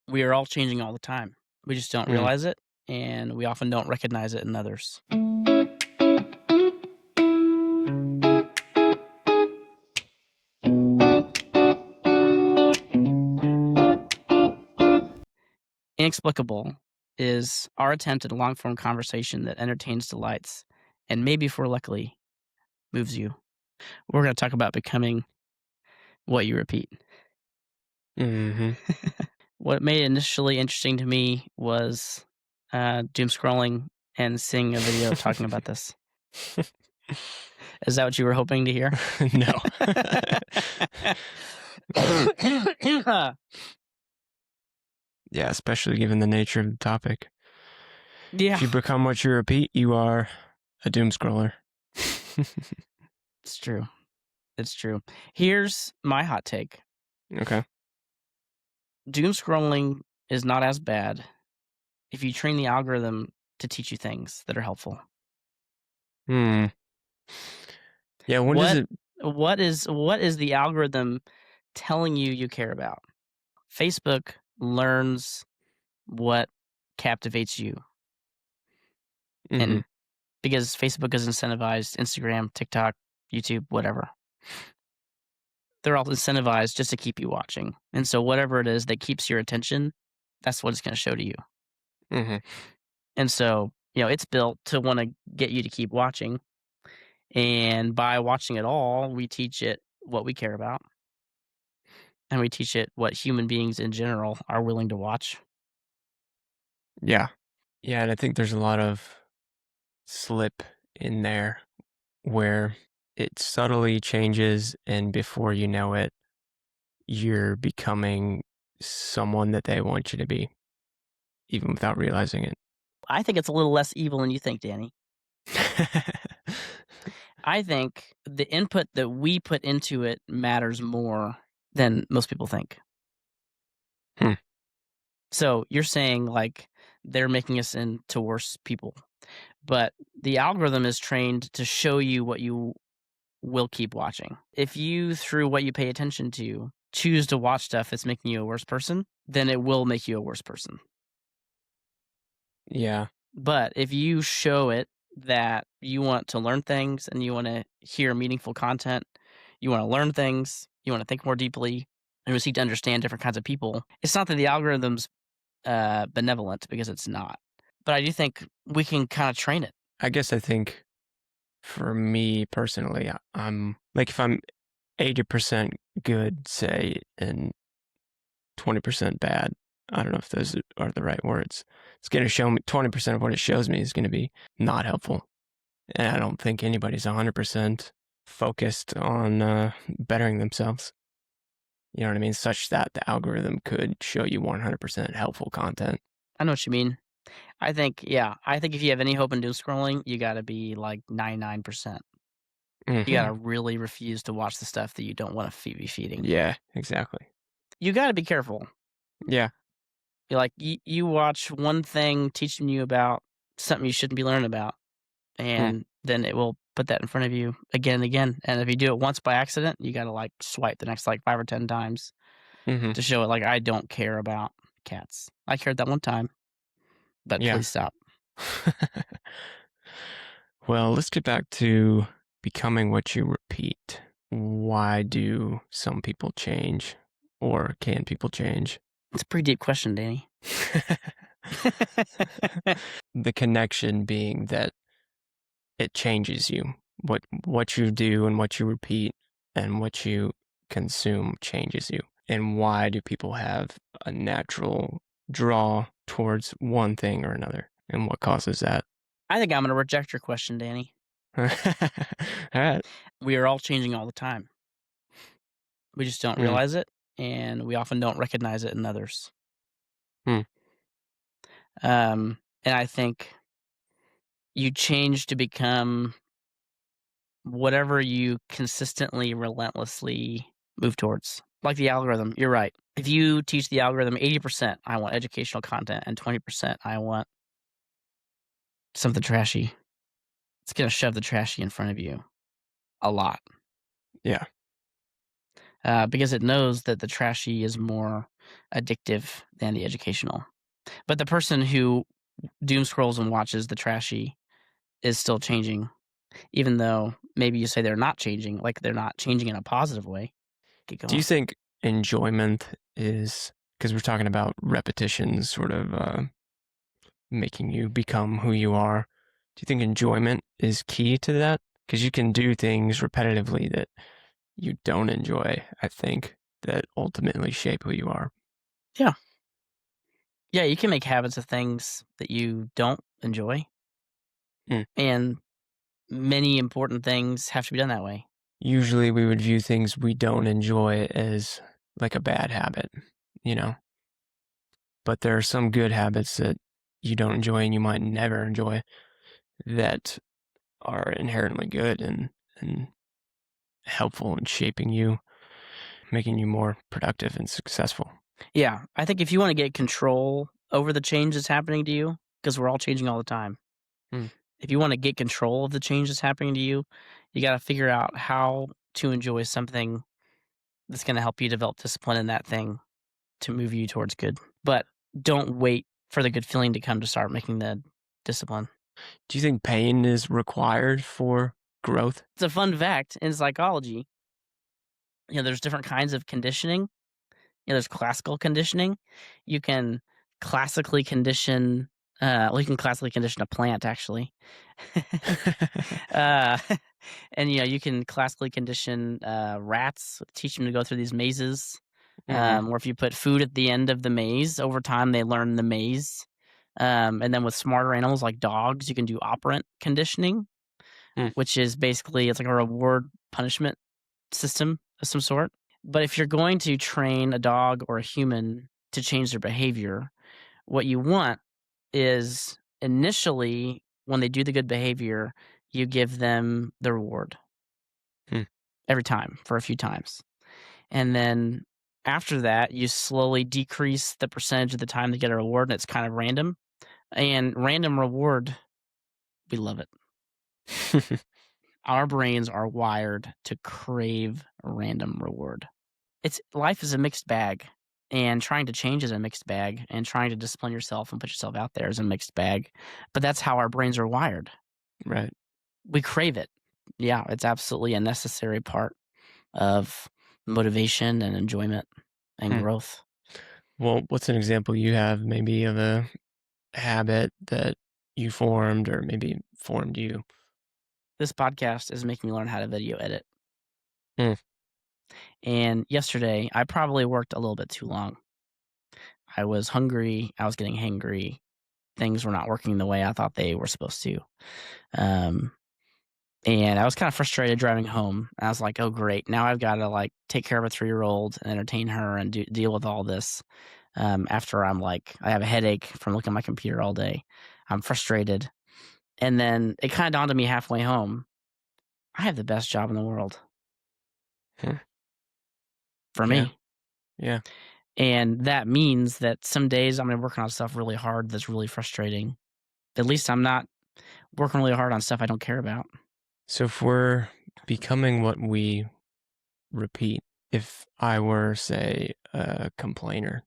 We are all changing all the time. We just don't Mm, realize it, and we often don't recognize it in others. Inexplicable is our attempt at a long form conversation that entertains, delights, and maybe, if we're lucky, moves you. We're going to talk about becoming what you repeat. mhm. What made it initially interesting to me was doom scrolling and seeing a video talking about this. Is that what you were hoping to hear? No. Yeah, especially given the nature of the topic. Yeah, If you become what you repeat, you are a doom scroller. it's true. It's true. Here's my hot take. Okay. Doom scrolling is not as bad if you train the algorithm to teach you things that are helpful. Hmm. Yeah, when does What it what is the algorithm telling you care about? Facebook learns what captivates you, Mhm. and because Facebook is incentivized, Instagram, TikTok, YouTube, whatever, they're all incentivized just to keep you watching. And so whatever it is that keeps your attention, that's what it's going to show to you. Mhm. And so, it's built to want to get you to keep watching. And by watching it all, we teach it what we care about, and we teach it what human beings in general are willing to watch. Yeah. Yeah, and I think there's a lot of slip in there where it subtly changes, and before you know it, you're becoming someone that they want you to be, even without realizing it. I think it's a little less evil than you think, Danny. I think the input that we put into it matters more than most people think. Hmm. So you're saying like they're making us into worse people, but the algorithm is trained to show you what you will keep watching. If you, through what you pay attention to, choose to watch stuff that's making you a worse person, then it will make you a worse person. Yeah. But if you show it that you want to learn things and you want to hear meaningful content, you want to learn things, you want to think more deeply, and you seek to understand different kinds of people, it's not that the algorithm's benevolent, because it's not. But I do think we can kind of train it. I guess I think for me personally, I'm like if I'm 80% good, say, and 20% bad. I don't know if those are the right words. It's going to show me 20% of what it shows me is going to be not helpful. And I don't think anybody's 100% focused on bettering themselves. You know what I mean? Such that the algorithm could show you 100% helpful content. I know what you mean. I think if you have any hope in doom scrolling, you got to be like 99%. You got Hmm. to really refuse to watch the stuff that you don't want to be feeding. Yeah, exactly. You got to be careful. Yeah. You're like, you watch one thing teaching you about something you shouldn't be learning about, Hmm. and then it will put that in front of you again and again. And if you do it once by accident, you got to like swipe the next like 5 or 10 times Hmm. to show it like, I don't care about cats. I cared that one time, but Yeah. please stop. Well, let's get back to becoming what you repeat. Why do some people change, or can people change? It's a pretty deep question, Danny. The connection being that it changes you. What you do and what you repeat and what you consume changes you. And why do people have a natural draw towards one thing or another? And what causes that? I think I'm going to reject your question, Danny. All right. We are all changing all the time. We just don't Hmm. realize it, and we often don't recognize it in others. Hmm. And I think you change to become whatever you consistently, relentlessly move towards. Like the algorithm, you're right. If you teach the algorithm 80%, I want educational content, and 20%, I want something trashy, it's going to shove the trashy in front of you a lot, Yeah. because it knows that the trashy is more. addictive than the educational. But the person who doom scrolls and watches the trashy is still changing, even though maybe you say they're not changing, like they're not changing in a positive way. Keep Do you going. think enjoyment is, because we're talking about repetition sort of making you become who you are? Do you think enjoyment is key to that? Because you can do things repetitively that you don't enjoy, I think, that ultimately shape who you are. Yeah. Yeah, you can make habits of things that you don't enjoy, Mm. and many important things have to be done that way. Usually we would view things we don't enjoy as like a bad habit, you know? But there are some good habits that you don't enjoy and you might never enjoy that are inherently good and helpful in shaping you, making you more productive and successful. Yeah, I think if you wanna get control over the change that's happening to you, because 'cause we're all changing all the time. Mm. If you wanna get control of the change that's happening to you, you gotta figure out how to enjoy something that's gonna help you develop discipline in that thing to move you towards good. But don't wait for the good feeling to come to start making the discipline. Do you think pain is required for growth? It's a fun fact in psychology, there's different kinds of conditioning. There's classical conditioning. You can classically condition, you can classically condition a plant actually. Uh, and, you can classically condition, rats, teach them to go through these mazes, Mm, or if you put food at the end of the maze, over time, they learn the maze. And then with smarter animals like dogs, you can do operant conditioning, mm, which is basically it's like a reward punishment system of some sort. But if you're going to train a dog or a human to change their behavior, what you want is initially when they do the good behavior, you give them the reward mm, every time for a few times. And then after that, you slowly decrease the percentage of the time they get a reward, and it's kind of random. And random reward, we love it. Our brains are wired to crave random reward. It's life is a mixed bag, and trying to change is a mixed bag, and trying to discipline yourself and put yourself out there is a mixed bag. But that's how our brains are wired. right. We crave it. Yeah, it's absolutely a necessary part of motivation and enjoyment and Hmm. growth. Well, what's an example you have maybe of a habit that you formed or maybe formed you? This podcast is making me learn how to video edit. Hmm. And yesterday, I probably worked a little bit too long. I was hungry. I was getting hangry. Things were not working the way I thought they were supposed to. Um, and I was kind of frustrated driving home. I was like, "Oh, great! Now I've got to like take care of a 3-year-old and entertain her and deal with all this." After I'm like, I have a headache from looking at my computer all day. I'm frustrated, and then it kind of dawned on me halfway home. I have the best job in the world Hmm. for Yeah. me. Yeah. And that means that some days I'm gonna be working on stuff really hard that's really frustrating. At least I'm not working really hard on stuff I don't care about. So if we're becoming what we repeat, if I were, say, a complainer,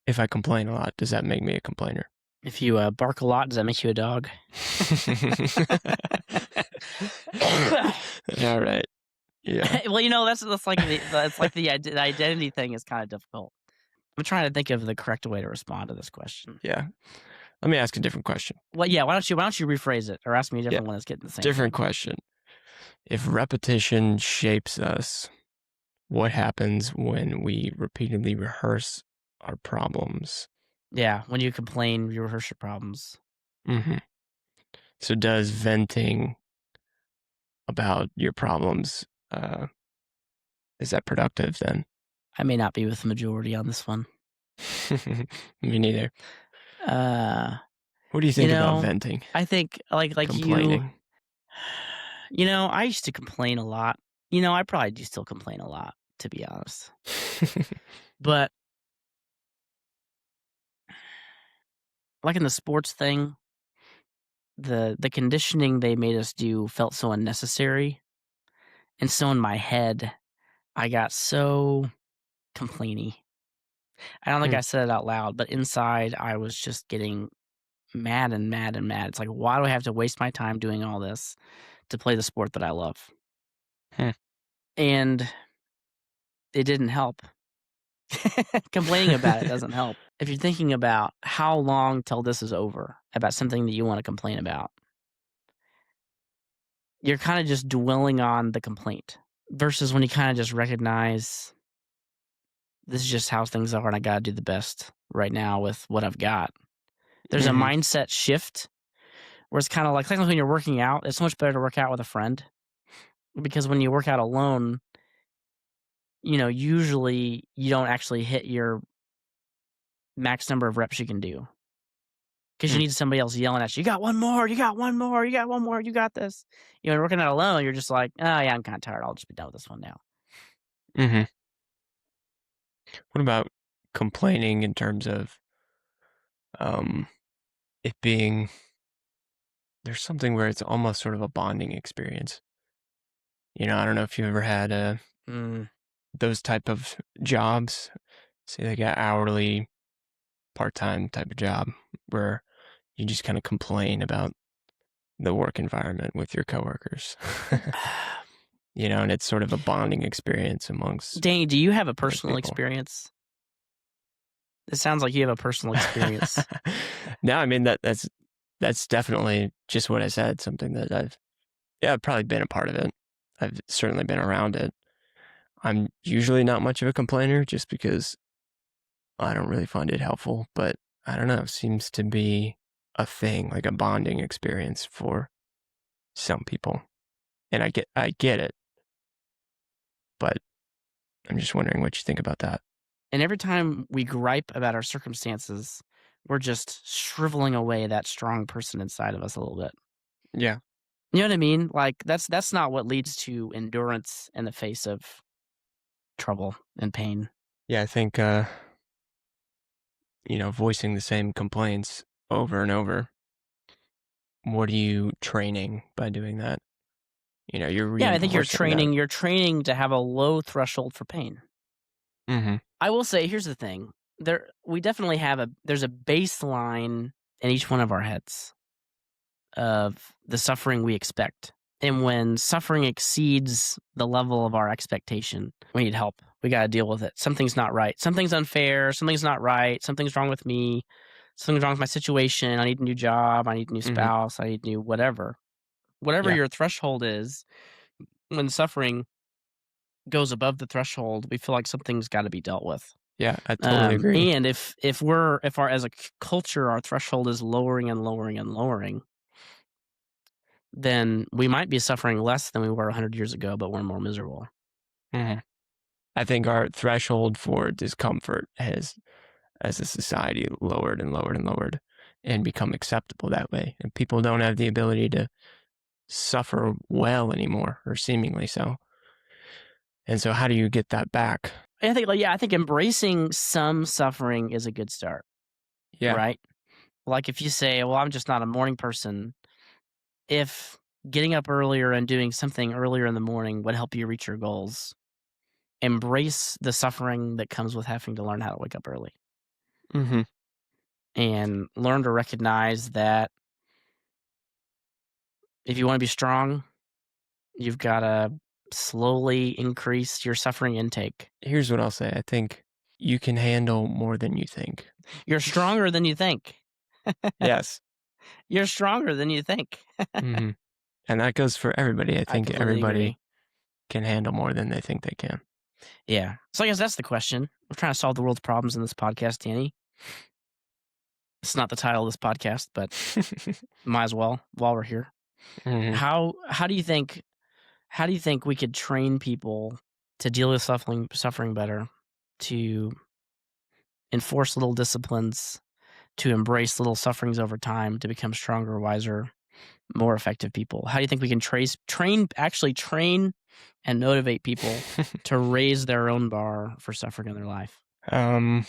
if I complain a lot, does that make me a complainer? If you bark a lot, does that make you a dog? All right. Yeah. Well, that's like that's like the identity thing is kind of difficult. I'm trying to think of the correct way to respond to this question. Yeah. Let me ask a different question. Well, yeah, why don't you rephrase it or ask me a Yeah. different one that's getting the same Different thing? question. If repetition shapes us, what happens when we repeatedly rehearse our problems? Yeah, when you complain, you rehearse your problems. Hmm. So, does venting about your problems, is that productive then? I may not be with the majority on this one. Me neither. Uh, What do you you think about know, venting, I think like you, complaining? I used to complain a lot. I probably do still complain a lot, to be honest. But like in the sports thing, the conditioning they made us do felt so unnecessary. And so in my head, I got so complainy. I don't think Hmm. I said it out loud, but inside I was just getting mad and mad and mad. It's like, why do I have to waste my time doing all this to play the sport that I love? Hmm. And it didn't help. Complaining about it doesn't help. If you're thinking about how long till this is over, about something that you want to complain about, you're kind of just dwelling on the complaint versus when you kind of just recognize this is just how things are and I got to do the best right now with what I've got. There's a Hmm. mindset shift where it's kind of like when you're working out, it's so much better to work out with a friend because when you work out alone, usually you don't actually hit your max number of reps you can do because you Hmm. need somebody else yelling at you. You got one more. You got one more. You got one more. You got this. Working out alone, you're just like, oh yeah, I'm kind of tired. I'll just be done with this one now. Hmm. What about complaining in terms of um, it being there's something where it's almost sort of a bonding experience. I don't know if you ever had Mm. those type of jobs, say like an hourly, part-time type of job where you just kind of complain about the work environment with your coworkers. And it's sort of a bonding experience amongst Danny, do you have a those personal people. experience? It sounds like you have a personal experience. No, I mean that's definitely just what I said, something that I've probably been a part of it. I've certainly been around it. I'm usually not much of a complainer just because I don't really find it helpful, but I don't know, it seems to be a thing, like a bonding experience for some people. And I get it, but I'm just wondering what you think about that. And every time we gripe about our circumstances, we're just shriveling away that strong person inside of us a little bit. Yeah. You know what I mean? Like that's not what leads to endurance in the face of trouble and pain. Yeah, I think voicing the same complaints over and over. What are you training by doing that? You're Yeah, I think reinforcing that. you're training to have a low threshold for pain. Mhm. I will say here's the thing. We definitely have there's a baseline in each one of our heads of the suffering we expect. And when suffering exceeds the level of our expectation, we need help. We got to deal with it. Something's not right. Something's unfair. Something's not right. Something's wrong with me. Something's wrong with my situation. I need a new job. I need a new Mhm. spouse. I need new whatever. Whatever Yeah. your threshold is, when suffering goes above the threshold, we feel like something's got to be dealt with. Yeah, I totally agree. And if our as a culture our threshold is lowering and lowering and lowering, then we might be suffering less than we were 100 years ago, but we're more miserable. Mhm. I think our threshold for discomfort has, as a society, lowered and lowered and lowered and become acceptable that way. And people don't have the ability to suffer well anymore, or seemingly so. And so, how do you get that back? I think embracing some suffering is a good start, Yeah. right? Like if you say, "Well, I'm just not a morning person," if getting up earlier and doing something earlier in the morning would help you reach your goals, embrace the suffering that comes with having to learn how to wake up early Hmm. and learn to recognize that if you want to be strong, you've got to slowly increase your suffering intake. Here's what I'll say. I think you can handle more than you think. You're stronger than you think. Yes. You're stronger than you think. Hmm. And that goes for everybody. I I think completely everybody agree. can handle more than they think they can. Yeah. So I guess that's the question. We're trying to solve the world's problems in this podcast, Danny. It's not the title of this podcast, but might as well while we're here. Hmm. How do you think we could train people to deal with suffering better, to enforce little disciplines, to embrace little sufferings over time, to become stronger, wiser, more effective people? How do you think we can train and motivate people to raise their own bar for suffering in their life? um,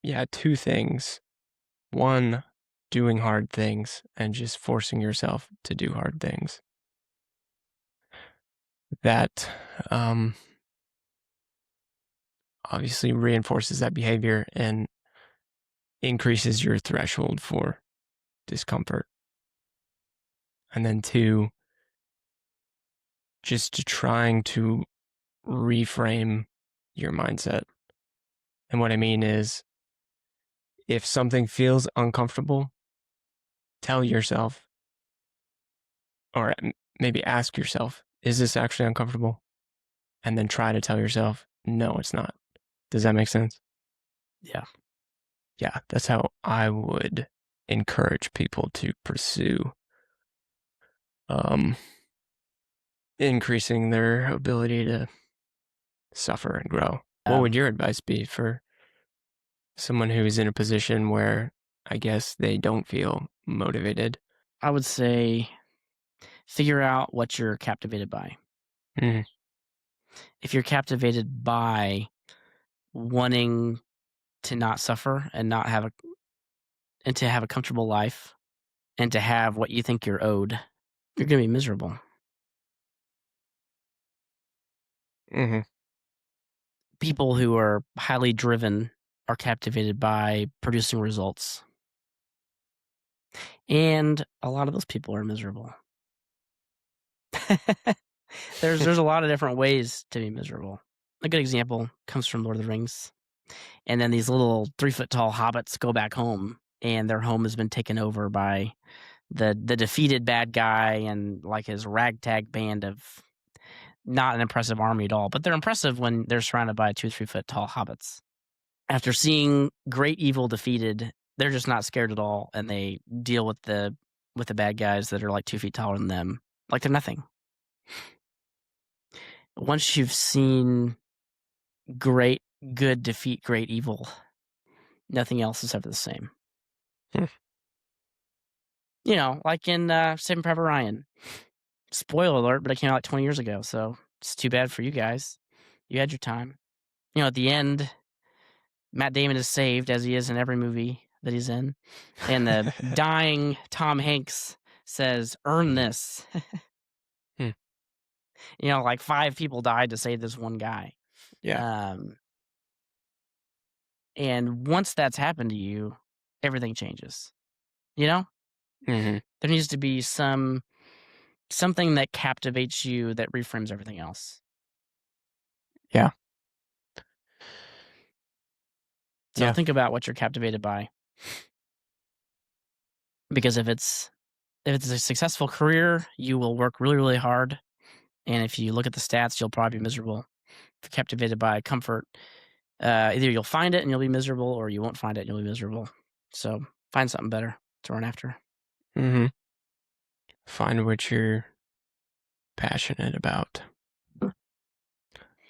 yeah, two things. One, doing hard things and just forcing yourself to do hard things. That um, obviously reinforces that behavior and increases your threshold for discomfort. And then two, just to trying to reframe your mindset. And what I mean is, if something feels uncomfortable, tell yourself, or maybe ask yourself, is this actually uncomfortable? And then try to tell yourself, no, it's not. Does that make sense? Yeah. Yeah, that's how I would encourage people to pursue increasing their ability to suffer and grow. What would your advice be for someone who's in a position where I guess they don't feel motivated? I would say figure out what you're captivated by. Mm-hmm. If you're captivated by wanting to not suffer and to have a comfortable life and to have what you think you're owed, you're going to be miserable. Mm-hmm. People who are highly driven are captivated by producing results. And a lot of those people are miserable. There's a lot of different ways to be miserable. A good example comes from Lord of the Rings. And then these little 3-foot tall hobbits go back home, and their home has been taken over by the defeated bad guy and like his ragtag band of not an impressive army at all, but they're impressive when they're surrounded by 2-3 foot tall hobbits. After seeing great evil defeated, they're just not scared at all, and they deal with the bad guys that are like 2 feet taller than them, like they're nothing. Once you've seen great good defeat great evil, nothing else is ever the same. You know, like in Saving Private Ryan. Spoiler alert, but it came out like 20 years ago, so it's too bad for you guys. You had your time. You know, at the end, Matt Damon is saved, as he is in every movie that he's in, and the dying Tom Hanks says, "Earn this." You know, like 5 people died to save this one guy. Yeah. And once that's happened to you, everything changes. You know? Mm-hmm. There needs to be something that captivates you that reframes everything else. Yeah. So think about what you're captivated by. Because if it's a successful career, you will work really, really hard. And if you look at the stats, you'll probably be miserable. If you're captivated by comfort, either you'll find it and you'll be miserable, or you won't find it and you'll be miserable. So find something better to run after. Mm-hmm. Find what you're passionate about.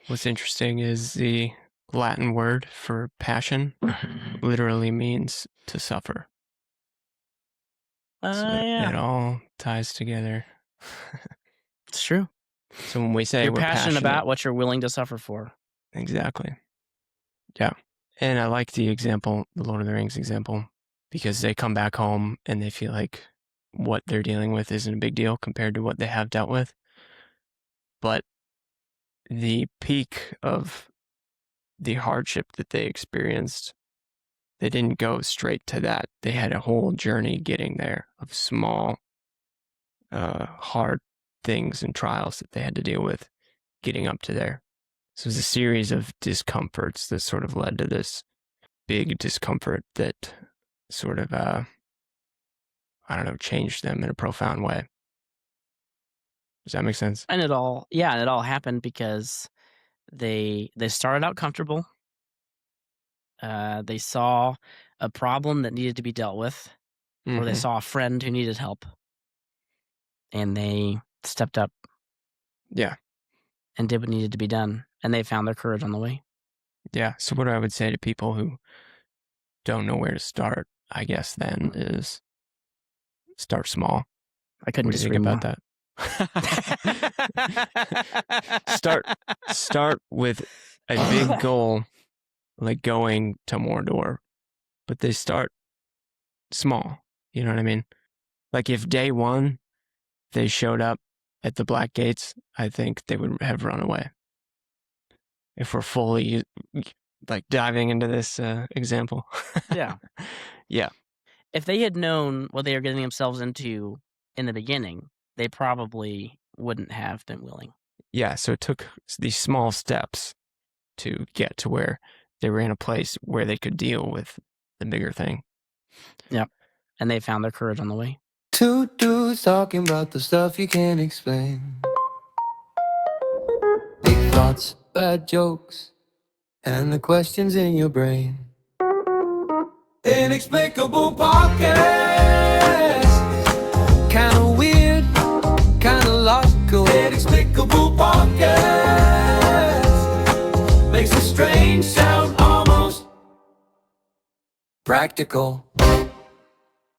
What's interesting is the Latin word for passion literally means to suffer. So Yeah. it all ties together. It's true. So when we say You're we're passionate passionate about what you're willing to suffer for. Exactly. Yeah. And I like the example, the Lord of the Rings example, because they come back home and they feel like what they're dealing with isn't a big deal compared to what they have dealt with. But the peak of the hardship that they experienced, they didn't go straight to that. They had a whole journey getting there of small, hard things and trials that they had to deal with getting up to there. So it was a series of discomforts that sort of led to this big discomfort that sort of, I don't know, changed them in a profound way. Does that make sense? And it all happened because they started out comfortable. They saw a problem that needed to be dealt with, or they saw a friend who needed help, and they stepped up. Yeah. And did what needed to be done, and they found their courage on the way. Yeah. So what I would say to people who don't know where to start, I guess then is start small. I couldn't What do you disagree think more. about that? Start with a big goal, like going to Mordor, but they start small. You know what I mean? Like if day one they showed up at the Black Gates, I think they would have run away. If we're fully like diving into this example. Yeah. Yeah. If they had known what they were getting themselves into in the beginning, they probably wouldn't have been willing. Yeah, so it took these small steps to get to where they were in a place where they could deal with the bigger thing. Yep. And they found their courage on the way. Two dudes talking about the stuff you can't explain. Big thoughts, bad jokes, and the questions in your brain. Inexplicable podcast. Kinda weird, kinda logical. Inexplicable podcast makes a strange sound almost practical.